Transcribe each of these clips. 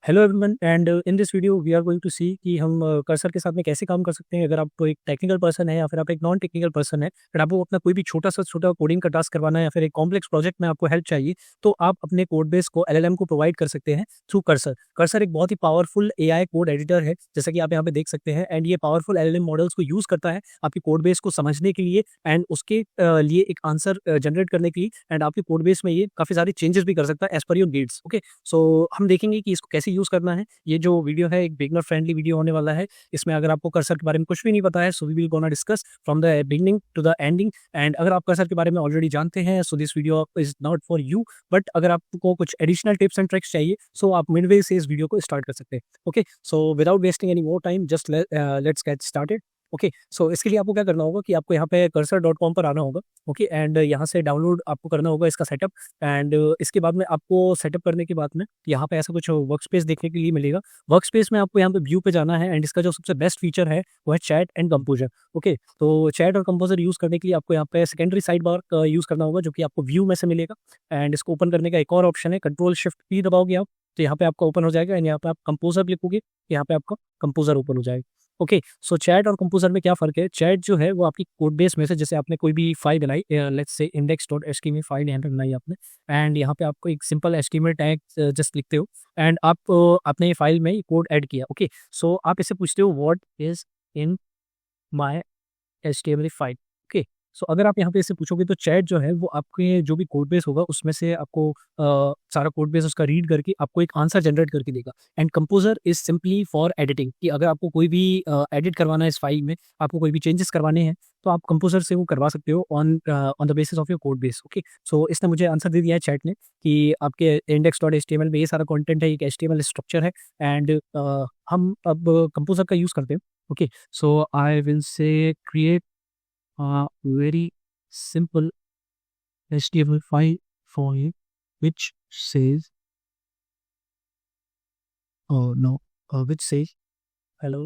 Hello everyone and in this video we are going to see कि हम cursor के साथ में कैसे काम कर सकते हैं। अगर आप तो एक टेक्निकल पर्सन है या फिर आप एक नॉन टेक्निकल पर्सन है, अगर आपको अपना कोई भी छोटा सा छोटा कोडिंग का टास्क करवाना है या फिर एक कॉम्प्लेक्स प्रोजेक्ट में आपको हेल्प चाहिए, तो आप अपने कोड बेस को एलएलएम को प्रोवाइड कर सकते हैं थ्रू कर्सर। कर्सर एक बहुत ही पावरफुल एआई कोड एडिटर है, जैसा कि आप यहाँ पे देख सकते हैं। एंड ये पावरफुल एलएलएम मॉडल्स को यूज करता है आपके कोड बेस को समझने के लिए एंड उसके लिए एक आंसर जनरेट करने के लिए। एंड आपके कोड बेस में ये काफी सारी चेंजेस भी कर सकता है as per your needs. Okay, सो हम देखेंगे कि इसको कैसे यूज करना है। ये जो वीडियो है एक बिगनर फ्रेंडली वीडियो होने वाला है। इसमें अगर आपको कर्सर के बारे में कुछ भी नहीं पता है, so we will gonna discuss from the beginning to the ending. And अगर आप कर्सर के बारे में ऑलरेडी जानते हैं, so this video is not for you. But अगर आपको कुछ एडिशनल टिप्स एंड ट्रिक्स चाहिए, सो आप मिडवे से इस वीडियो को स्टार्ट कर सकते हैं। Okay, so without wasting any more time just let's get started. Okay, so इसके लिए आपको क्या करना होगा कि आपको यहाँ पे cursor.com पर आना होगा। ओके, एंड यहाँ से डाउनलोड आपको करना होगा इसका सेटअप। एंड इसके बाद में आपको सेटअप करने के बाद में यहाँ पे ऐसा कुछ वर्क स्पेस देखने के लिए मिलेगा। वर्क स्पेस में आपको यहाँ पे व्यू पे जाना है एंड इसका जो सबसे बेस्ट फीचर है वो है चैट एंड कंपोजर। ओके, तो चैट और कंपोजर यूज़ करने के लिए आपको यहाँ पे सेकेंडरी साइड बार यूज़ करना होगा, जो कि आपको व्यू में से मिलेगा। एंड इसको ओपन करने का एक और ऑप्शन है, Ctrl+Shift+P दबाओगे आप, तो यहाँ पे आपका ओपन हो जाएगा। एंड यहाँ पे आप कंपोजर लिखोगे, यहाँ पे आपका कंपोजर ओपन हो जाएगा। ओके, सो चैट और कंपोजर में क्या फ़र्क है? चैट जो है वो आपकी कोड बेस में से, जैसे आपने कोई भी फाइल बनाई, लेट्स से index.html फाइल यहाँ पे बनाई आपने। एंड यहाँ पे आपको एक सिंपल HTML टैग जस्ट लिखते हो एंड आप आपने ये फाइल में कोड ऐड किया। ओके, सो आप इससे पूछते हो what is in my HTML file. Okay, so अगर आप यहाँ पे इससे पूछोगे तो चैट जो है वो आपके जो भी कोड बेस होगा उसमें से आपको सारा कोड बेस उसका रीड करके आपको एक आंसर जनरेट करके देगा। And composer is simply for editing, कि अगर आपको कोई भी एडिट करवाना है इस फाइल में, आपको कोई भी चेंजेस करवाने हैं, तो आप कंपोजर से वो करवा सकते हो on the basis of your code base. Okay, so इसने मुझे आंसर दे दिया है चैट ने कि आपके index.html में ये सारा कंटेंट है, एक HTML स्ट्रक्चर है। एंड हम अब कंपोजर का यूज़ करते हैं। Okay, so I will say create a very simple HTML file for you, which says, oh no, which says hello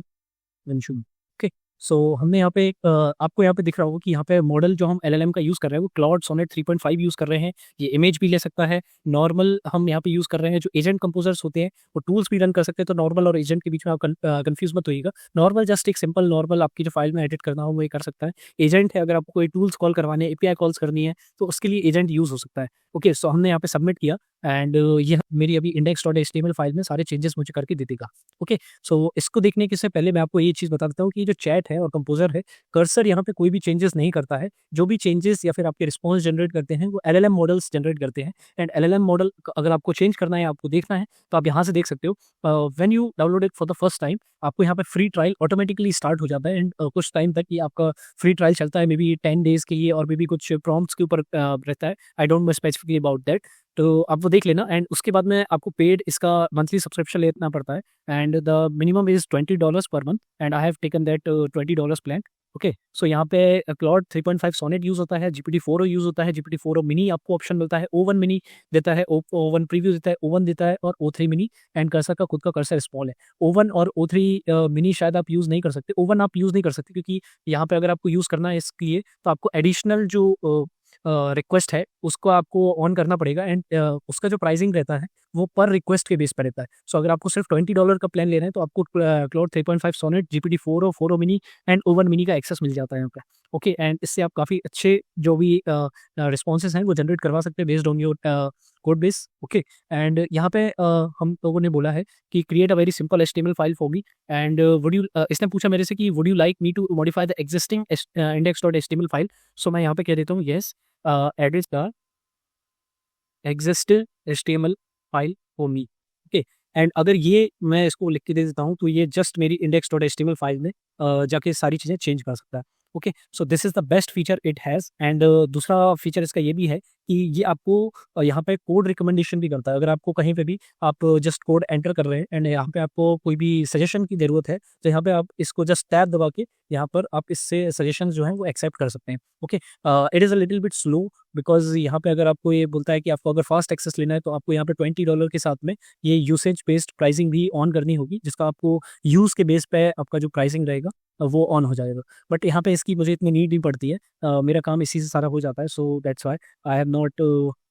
Anshu। Okay, so हमने यहाँ पे आपको यहाँ पे दिख रहा होगा कि यहाँ पे मॉडल जो हम एलएलएम का यूज़ कर रहे हैं वो क्लाउड सोनेट 3.5 यूज़ कर रहे हैं। ये इमेज भी ले सकता है। नॉर्मल हम यहाँ पे यूज़ कर रहे हैं, जो एजेंट कंपोजर्स होते हैं वो टूल्स भी रन कर सकते हैं। तो नॉर्मल और एजेंट के बीच में आप कंफ्यूज मत होइएगा। नॉर्मल जस्ट एक सिंपल नॉर्मल आपकी जो फाइल में एडिट करना हो वो ये कर सकता है। एजेंट है, अगर आपको कोई टूल्स कॉल करवाने हैं, एपीआई कॉल्स करनी है, तो उसके लिए एजेंट यूज़ हो सकता है। ओके, सो हमने यहाँ पे सबमिट किया एंड ये मेरी अभी index.html फाइल में सारे चेंजेस मुझे करके दे देगा। ओके, सो इसको देखने के से पहले मैं आपको ये चीज़ बता देता हूँ कि जो चैट है और कंपोजर है, कर्सर यहाँ पे कोई भी चेंजेस नहीं करता है। जो भी चेंजेस या फिर आपके रिस्पॉन्स जनरेट करते हैं वो एलएलएम मॉडल्स जनरेट करते हैं। एंड एलएलएम मॉडल अगर आपको चेंज करना है, आपको देखना है, तो आप यहाँ से देख सकते हो। When you download it for the first time, आपको यहाँ पे फ्री ट्रायल ऑटोमेटिकली स्टार्ट हो जाता है। एंड कुछ टाइम तक ये आपका फ्री ट्रायल चलता है, मे बी 10 डेज़ के लिए, और मे बी कुछ प्रॉम्प्ट्स के ऊपर रहता है। I don't know specifically about that, तो आप वो देख लेना। एंड उसके बाद में आपको पेड इसका मंथली सब्सक्रिप्शन लेना पड़ता है। And the minimum is $20 per month and I have taken that $20 plan. Okay, so यहाँ पे क्लाउड 3.5 सोनेट यूज़ होता है, GPT-4o यूज़ होता है, GPT-4o मिनी आपको ऑप्शन मिलता है, O1 मिनी देता है, O1 प्रीव्यू देता है, O1 देता है, और O3 मिनी। एंड कर्सर का खुद का कर्सर स्मॉल है। O1 और O3 मिनी शायद आप यूज़ नहीं कर सकते। O1 आप यूज़ नहीं कर सकते क्योंकि यहाँ पे अगर आपको यूज़ करना है इसके लिए, तो आपको एडिशनल जो रिक्वेस्ट है उसको आपको ऑन करना पड़ेगा। एंड उसका जो प्राइसिंग रहता है वो पर रिक्वेस्ट के बेस पर रहता है। सो अगर आपको सिर्फ $20 का प्लान लेना है, तो आपको Claude 3.5 Sonnet, GPT-4o, 4o mini and O1 mini का एक्सेस मिल जाता है यहाँ पे। ओके, एंड इससे आप काफ़ी अच्छे जो भी रिस्पॉन्सेज हैं वो जनरेट करवा सकते हैं based on your code base. Okay, and यहाँ पे हम लोगों ने बोला है कि create a very simple HTML file for me. And would you इसने पूछा मेरे से कि would you like me to modify the existing index.html file. So मैं यहाँ पे कह देता हूँ yes, edit the exist HTML file for me. Okay, and अगर ये मैं इसको लिख के दे देता हूँ, तो ये जस्ट मेरी index.html फाइल में जाके सारी चीज़ें चेंज कर सकता है। Okay, so this is the best feature it has. And दूसरा फीचर इसका ये भी है कि ये आपको यहाँ पे कोड रिकमेंडेशन भी करता है। अगर आपको कहीं पे भी आप जस्ट कोड एंटर कर रहे हैं एंड यहाँ पे आपको कोई भी सजेशन की ज़रूरत है, तो यहाँ पे आप इसको जस्ट टैब दबा के यहाँ पर आप इससे सजेशन जो हैं वो एक्सेप्ट कर सकते हैं। Okay, it is a little bit slow, because यहाँ पे अगर आपको ये बोलता है कि आपको अगर फास्ट एक्सेस लेना है, तो आपको यहाँ पे $20 के साथ में ये यूसेज बेस्ड प्राइसिंग भी ऑन करनी होगी, जिसका आपको यूज़ के बेस पे आपका जो प्राइसिंग रहेगा वो ऑन हो जाएगा। बट यहाँ पे इसकी मुझे इतनी नीड नहीं पड़ती है, मेरा काम इसी से सारा हो जाता है। So that's why I have not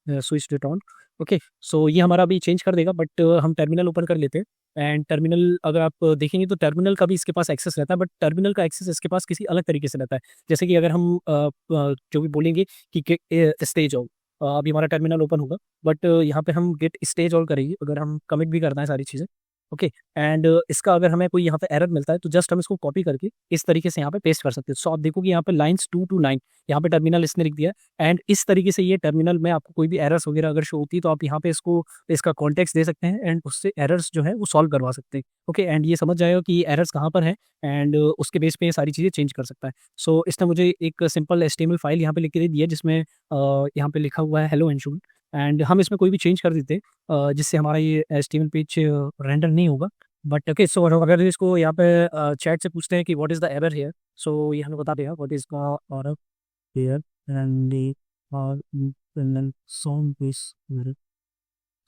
switch it on. Okay, so ये हमारा अभी चेंज कर देगा, बट हम टर्मिनल ओपन कर लेते हैं। एंड टर्मिनल अगर आप देखेंगे तो टर्मिनल का भी इसके पास एक्सेस रहता है, बट टर्मिनल का एक्सेस इसके पास किसी अलग तरीके से रहता है। जैसे कि अगर हम जो भी बोलेंगे कि स्टेज ऑन, अभी हमारा टर्मिनल ओपन होगा, बट यहाँ पे हम गेट स्टेज ऑन करेंगे अगर हम कमिट भी करना है सारी चीज़ें। ओके, एंड इसका अगर हमें कोई यहाँ पे एरर मिलता है तो जस्ट हम इसको कॉपी करके इस तरीके से यहाँ पे पेस्ट कर सकते हैं। सो आप देखो कि यहाँ पे लाइन्स 2 to 9 यहाँ पे टर्मिनल इसने लिख दिया है, एंड इस तरीके से ये टर्मिनल में आपको कोई भी एरर्स वगैरह अगर शो होती है तो आप यहाँ पे इसको इसका कॉन्टेक्स्ट दे सकते हैं एंड उससे एरर्स जो है वो सॉल्व करवा सकते हैं। ओके, एंड ये समझ जाएगा कि एरर्स कहाँ पर है, एंड उसके बेस पे ये सारी चीज़ें चेंज कर सकता है। सो इसने मुझे एक सिंपल HTML फाइल यहाँ पे लिख के दे दी है, जिसमें यहाँ पे लिखा हुआ है हेलो एंड एंड हम इसमें कोई भी चेंज कर देते जिससे हमारा ये HTML पेज रेंडर नहीं होगा। बट ओके, सो अगर इसको यहाँ पे चैट से पूछते हैं कि what is the error here, so ये हमें बता देगा what is the error here and the song is.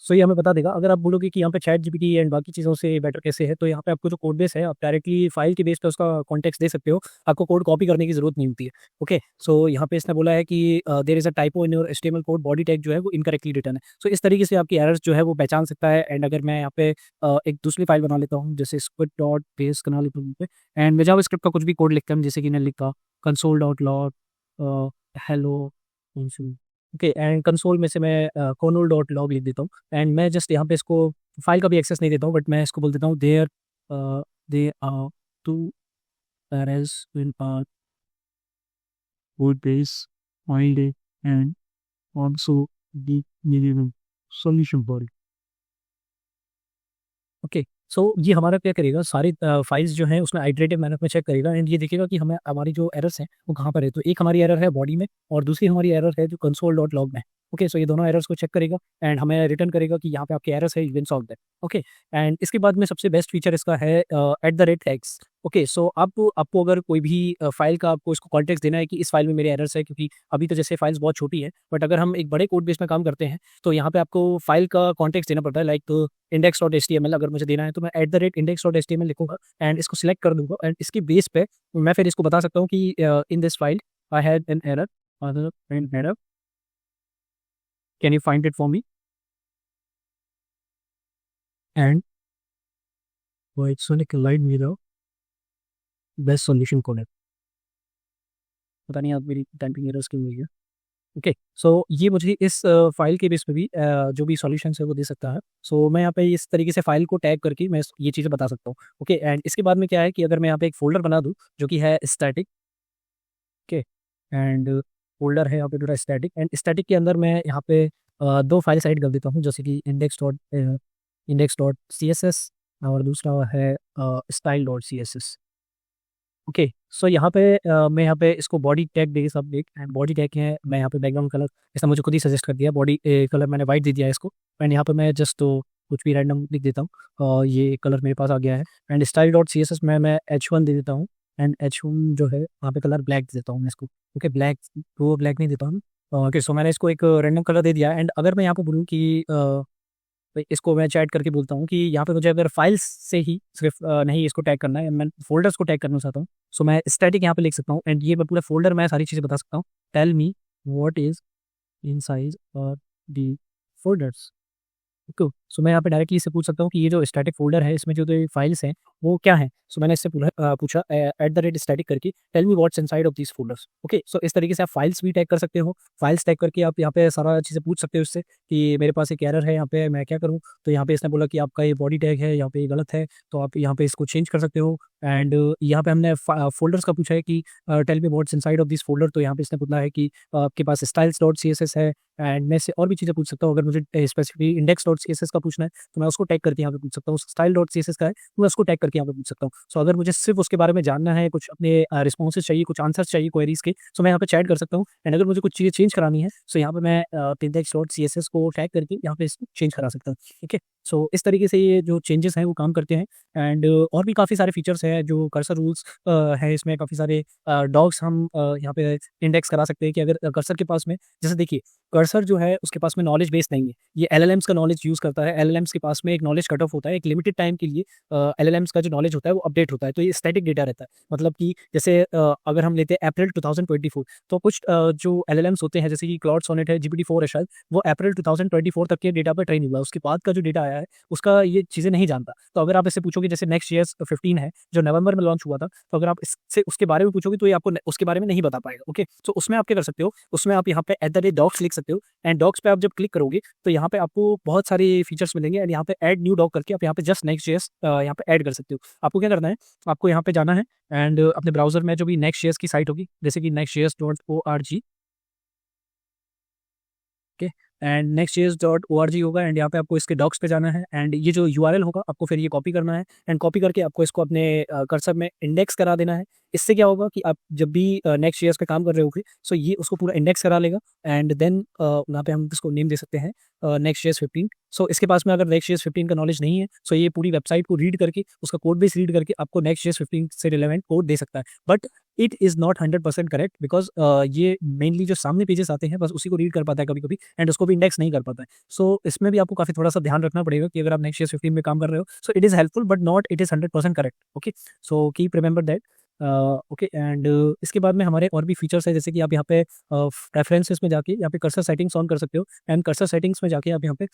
So ये हमें बता देगा। अगर आप बोलोगे कि यहाँ पे चैट जीपीटी एंड बाकी चीज़ों से बेटर कैसे है, तो यहाँ पे आपको जो कोड बेस है आप डायरेक्टली फाइल के बेस पे उसका कॉन्टेक्स्ट दे सकते हो, आपको कोड कॉपी करने की जरूरत नहीं होती है। ओके, सो यहाँ पे इसने बोला है कि there is a typo in your HTML code, body tag जो है वो इनकरेक्टली रिटर्न है। सो इस तरीके से आपकी एरर्स जो है वो पहचान सकता है। एंड अगर मैं यहाँ पे एक दूसरी फाइल बना लेता हूँ, जैसे स्क्रिप्ट डॉट बेस बना लेता हूँ पे, एंड मैं जावास्क्रिप्ट का कुछ भी कोड लिखता हूँ, जैसे कि मैंने लिखा console dot log hello. Okay, and console में से मैं कोनोल डॉट लॉग लिख देता हूँ, एंड मैं जस्ट यहाँ पे इसको फाइल का भी एक्सेस नहीं देता हूँ, बट मैं इसको बोल देता हूँ there they are two errors in our code base find it and also the minimum solution for it. Okay, so ये हमारा क्या करेगा, सारी फाइल्स जो हैं उसमें आइटरेटिव मैनर में चेक करेगा, एंड ये देखेगा कि हमें हमारी जो एरर्स हैं वो कहाँ पर है। तो एक हमारी एरर है बॉडी में और दूसरी हमारी एरर है जो कंसोल डॉट लॉग में। ओके, सो ये दोनों एरर्स को चेक करेगा एंड हमें रिटर्न करेगा कि यहाँ पे आपके एरर्स है, you can solve that. Okay, and इसके बाद में सबसे बेस्ट फीचर इसका है @टैग्स। ओके, सो आपको अगर कोई भी फाइल का आपको इसको कॉन्टेक्स्ट देना है कि इस फाइल में मेरे एरर्स है, क्योंकि अभी तो जैसे फाइल्स बहुत छोटी है, बट अगर हम एक बड़े कोड बेस में काम करते हैं तो यहाँ पे आपको फाइल का कॉन्टेक्स्ट देना पड़ता है। लाइक index.html अगर मुझे देना है तो मैं @index.html लिखूंगा एंड इसको सिलेक्ट कर दूंगा, एंड इसके बेस पे मैं फिर इसको बता सकता हूँ कि in this file I had an error, can you find it for me, and it's only line मेरा बेस्ट सॉल्यूशन कौन है। पता नहीं आप मेरी टाइपिंग एरर्स क्यों हुई है। ओके, सो ये मुझे इस फाइल के बेस पे भी जो भी सॉल्यूशंस है वो दे सकता है। सो मैं यहाँ पे इस तरीके से फाइल को टैग करके मैं ये चीज़ें बता सकता हूँ। ओके, एंड इसके बाद में क्या है कि अगर मैं यहाँ पे एक फोल्डर बना दूँ जो कि है स्टैटिक। ओके, एंड फोल्डर है यहाँ पे पूरा स्टैटिक, एंड स्टैटिक के अंदर मैं यहाँ पे दो फाइल साइड कर देता हूँ, जैसे कि index.css और दूसरा है style.css। ओके, सो यहाँ पे मैं यहाँ पे इसको बॉडी टैग दे सब देख, एंड बॉडी टैग है, मैं यहाँ पे बैकग्राउंड कलर इसने मुझे खुद ही सजेस्ट कर दिया, बॉडी कलर मैंने वाइट दे दिया है इसको, एंड यहाँ पे मैं जस्ट कुछ भी रैंडम लिख देता हूँ और ये कलर मेरे पास आ गया है। एंड style.css में मैं H1 दे देता हूँ, एंड H1 जो है वहाँ पे कलर ब्लैक दे देता हूँ मैं इसको। ओके, ब्लैक वो ब्लैक नहीं देता हूँ। ओके, सो मैंने इसको एक रैंडम कलर दे दिया, एंड अगर मैं यहाँ पे बोलूँ कि भाई इसको मैं चैट करके बोलता हूँ कि यहाँ पे मुझे अगर फाइल्स से ही सिर्फ नहीं इसको टैग करना है, मैं फोल्डर्स को टैग करना चाहता हूँ, सो मैं स्टैटिक यहाँ पे लिख सकता हूँ, एंड ये मैं पूरा फोल्डर में सारी चीज़ें बता सकता हूँ। Tell me what is inside और दी फोल्डर्स। ओके, सो मैं यहाँ पे डायरेक्टली इससे पूछ सकता हूँ कि ये जो स्टैटिक फोल्डर है इसमें जो फाइल्स हैं वो क्या है। सो मैंने इससे पूछा @स्टैटिक करके tell me what's inside of these folders. Okay, so इस तरीके से आप फाइल्स भी टैग कर सकते हो। फाइल्स टैग करके आप यहाँ पे सारा चीज़ें पूछ सकते हो इससे कि मेरे पास एक एरर है यहाँ पे, मैं क्या करूँ। तो यहाँ पे इसने बोला कि आपका ये बॉडी टैग है यहाँ पे ये गलत है, तो आप यहाँ पे इसको चेंज कर सकते हो। एंड यहाँ पे हमने फोल्डर्स का पूछा है कि tell me what's inside of this folder, तो यहाँ पे इसने पूछा है कि आपके पास styles.css है, एंड मैं इससे और भी चीज़ें पूछ सकता हूँ। अगर मुझे स्पेसिफिकली index.css का पूछना है तो मैं उसको टैग करके यहाँ पे पूछ सकता हूँ। style.css का है तो मैं उसको टैग करके यहाँ पे पूछ सकता हूँ। सो अगर मुझे सिर्फ उसके बारे में जानना है, कुछ अपने रिस्पॉन्सेज चाहिए, कुछ आंसर्स चाहिए क्वेरीज के, सो मैं यहाँ पे चैट कर सकता हूँ। एंड अगर मुझे कुछ चीज़ें चेंज करानी है, सो यहाँ पे मैं index.css को टैग करके यहाँ पे इसको चेंज करा सकता हूँ। ठीक है, सो इस तरीके से ये जो चेंजेस हैं वो काम करते हैं। एंड और भी काफ़ी सारे फीचर्स हैं जो कर्सर रूल्स है, इसमें काफ़ी सारे डॉग्स हम यहाँ पे इंडेक्स करा सकते हैं कि अगर कर्सर के पास में, जैसे देखिए कर्सर जो है उसके पास में नॉलेज बेस नहीं है, ये LLMs का नॉलेज यूज़ करता है एलएलएम्स के पास में एक नॉलेज कट ऑफ होता है, एक लिमिटेड टाइम के लिए एलएलएम्स का जो नॉलेज होता है वो अपडेट होता है, तो ये स्टैटिक डेटा रहता है। मतलब कि जैसे अगर हम लेते हैं अप्रैल 2024, तो कुछ जो एलएलएम्स होते हैं जैसे कि क्लॉड सोनेट है, GPT-4 है शायद, वो अप्रैल 2024 तक के डेटा पे ट्रेन हुआ है, उसके बाद का जो डेटा आया है उसका ये चीज़ें नहीं जानता। तो अगर आप इससे पूछोगे जैसे नेक्स्ट.js 15 है जो नवंबर में लॉन्च हुआ था, तो अगर आप इससे उसके बारे में पूछोगे तो ये आपको उसके बारे में नहीं बता पाएगा। ओके, तो उसमें आप क्या कर सकते हो, उसमें आप यहाँ पे @docs लिख सकते हो, एंड डॉक्स पे आप जब क्लिक करोगे तो यहाँ पे आपको बहुत सारे फीचर्स मिलेंगे, एंड यहाँ पे ऐड न्यू डॉक करके आप यहाँ पे जस्ट नेक्स्ट.js यहाँ पे ऐड कर सकते हो। आपको क्या करना है, आपको यहाँ पे जाना है एंड अपने ब्राउजर में जो भी नेक्स्ट.js की साइट होगी जैसे कि nextjs.org, ओके, एंड nextjs.org होगा, एंड यहाँ पे आपको इसके डॉक्स पे जाना है, एंड ये जो यूआरएल होगा आपको फिर ये कॉपी करना है, एंड कॉपी करके आपको इसको अपने कर्सर में इंडेक्स करा देना है। इससे क्या होगा कि आप जब भी नेक्स्ट.js पे काम कर रहे होगे सो ये उसको पूरा इंडेक्स करा लेगा, एंड देन यहाँ पे हम इसको नेम दे सकते हैं नेक्स्ट.js 15। सो इसके पास में अगर नेक्स्ट.js 15 का नॉलेज नहीं है सो ये पूरी वेबसाइट को रीड करके उसका कोड बेस रीड करके आपको नेक्स्ट.js 15 से रिलेवेंट कोड दे सकता है, but it is not 100% correct, because ये मेनली जो सामने पेजेस आते हैं बस उसी को रीड कर पाता है कभी कभी, एंड उसको भी इंडेक्स नहीं कर पाता है। सो इसमें भी आपको काफ़ी थोड़ा सा ध्यान रखना पड़ेगा कि अगर आप नेक्स्ट.js 15 में काम कर रहे हो so it is helpful but not it is 100% correct. Okay, so keep remember that. Okay, and इसके बाद में हमारे और भी फीचर्स है जैसे कि आप यहाँ पे प्रेफरेंसेस में जाके यहाँ पे कर्सर सेटिंग्स ऑन कर सकते हो, एंड कर्सर सेटिंग्स में जाके आप यहाँ पे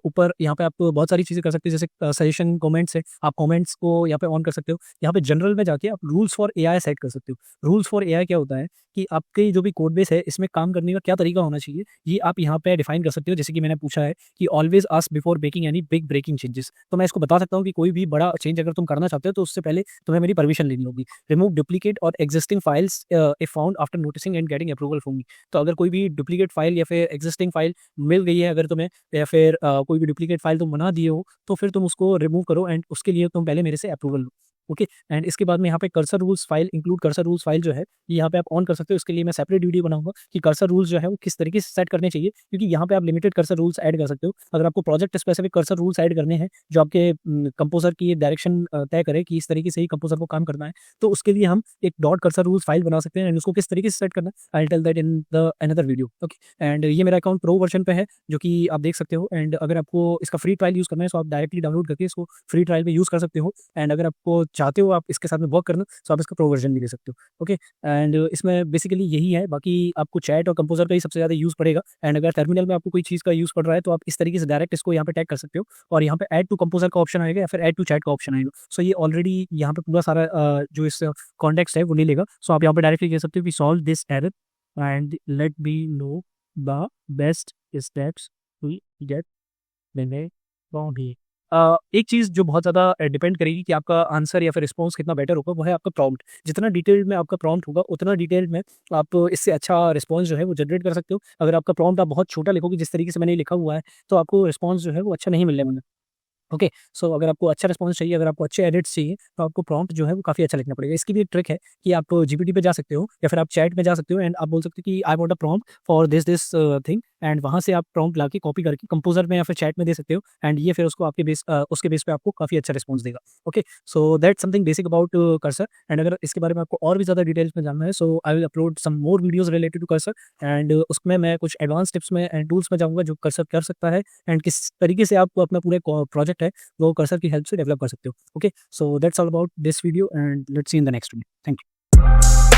ऊपर यहाँ पे आप बहुत सारी चीज़ें कर सकते हो, जैसे सजेशन कमेंट्स है, आप कमेंट्स को यहाँ पे ऑन कर सकते हो। यहाँ पे जनरल में जाके आप रूल्स फॉर एआई सेट कर सकते हो। रूल्स फॉर एआई क्या होता है कि आपके जो भी कोड बेस है इसमें काम करने का क्या तरीका होना चाहिए ये आप यहाँ पे डिफाइन कर सकते हो। जैसे कि मैंने पूछा है कि always ask before making any big breaking changes, तो मैं इसको बता सकता हूँ कि कोई भी बड़ा चेंज अगर तुम करना चाहते हो तो उससे पहले तुम्हें मेरी परमिशन लेनी होगी। रिमूव डुप्लीकेट और existing files if found after noticing and getting approval from me. तो अगर कोई भी डुप्लीकेट फाइल या फिर एग्जिस्टिंग फाइल मिल गई है अगर तुम्हें, या फिर कोई भी डुप्लीकेट फाइल तुम बना दिए हो तो फिर तुम उसको रिमूव करो, एंड उसके लिए तुम पहले मेरे से अप्रूवल लो। ओके, एंड इसके बाद में यहाँ पे cursor rules file include cursor rules file जो है ये यहाँ पे आप ऑन कर सकते हो। इसके लिए मैं सेपरेट वीडियो बनाऊंगा कि कर्सर रूल्स जो है वो किस तरीके से सेट करने चाहिए, क्योंकि यहाँ पे आप लिमिटेड कर्सर रूल्स ऐड कर सकते हो। अगर आपको project specific cursor rules add करने हैं जो आपके कंपोजर की डायरेक्शन तय करे कि इस तरीके से ही कंपोजर को काम करना है, तो उसके लिए हम एक डॉट कर्सर रूल्स फाइल बना सकते हैं, एंड उसको किस तरीके से सेट करना है I will tell that in the another video. Okay, and ये मेरा अकाउंट प्रो वर्जन पे है जो कि आप देख सकते हो, एंड अगर आपको इसका फ्री ट्रायल यूज़ करना है तो आप डायरेक्टली डाउनलोड करके इसको फ्री ट्रायल में यूज़ कर सकते हो, एंड अगर आपको चाहते हो आप इसके साथ में वर्क करना तो आप इसका प्रो वर्जन भी ले सकते हो। ओके, एंड इसमें बेसिकली यही है, बाकी आपको चैट और कंपोजर का ही सबसे ज़्यादा यूज़ पड़ेगा, एंड अगर टर्मिनल में आपको कोई चीज़ का यूज़ पड़ रहा है तो आप इस तरीके से डायरेक्ट इसको यहाँ पे टैग कर सकते हो, और यहाँ पे ऐड टू कंपोजर का ऑप्शन आएगा या फिर ऐड टू चैट का ऑप्शन आएगा। सो ये ऑलरेडी यहाँ पे पूरा सारा जो इस कॉन्टेक्स्ट है वो ले लेगा। सो आप यहाँ पे डायरेक्टली कह सकते हो कि solve this error and let me know the best steps to get मैंने भी एक चीज़ जो बहुत ज़्यादा डिपेंड करेगी कि आपका आंसर या फिर रिस्पॉन्स कितना बेटर होगा वो है आपका प्रॉम्प्ट। जितना डिटेल्ड में आपका प्रॉम्प्ट होगा उतना डिटेल्ड में आप इससे अच्छा रिस्पॉन्स जो है वो जनरेट कर सकते हो। अगर आपका प्रॉम्प्ट आप बहुत छोटा लिखोगे जिस तरीके से मैंने लिखा हुआ है तो आपको रिस्पॉन्स जो है वो अच्छा नहीं मिलने वाला। ओके, सो अगर आपको अच्छा रिस्पॉन्स चाहिए, अगर आपको अच्छे एडिट्स चाहिए तो आपको प्रॉम्प्ट जो है वो काफ़ी अच्छा लिखना पड़ेगा। इसकी भी एक ट्रिक है कि आप जीपीटी पे जा सकते हो या फिर आप चैट में जा सकते हो, एंड आप बोल सकते हो कि I want a prompt for this thing, and वहाँ से आप प्रॉम्प्ट लाके कॉपी करके कंपोजर में या फिर चैट में दे सकते हो, एंड ये फिर उसको आपके उसके बेस पे आपको काफ़ी अच्छा रिस्पॉन्स देगा। Okay, so that's something basic about cursor, and अगर इसके बारे में आपको और भी ज़्यादा डिटेल्स में जानना है so I will upload some more videos related to Cursor, and उसमें मैं कुछ एडवांस टिप्स में एंड टूल्स में जाऊँगा जो कर्सर कर सकता है, एंड किस तरीके से आप अपना पूरे प्रोजेक्ट है वो कर्सर की हेल्प से डेवलप कर सकते हो। Okay, so that's all about this video and let's see in the next video. Thank you.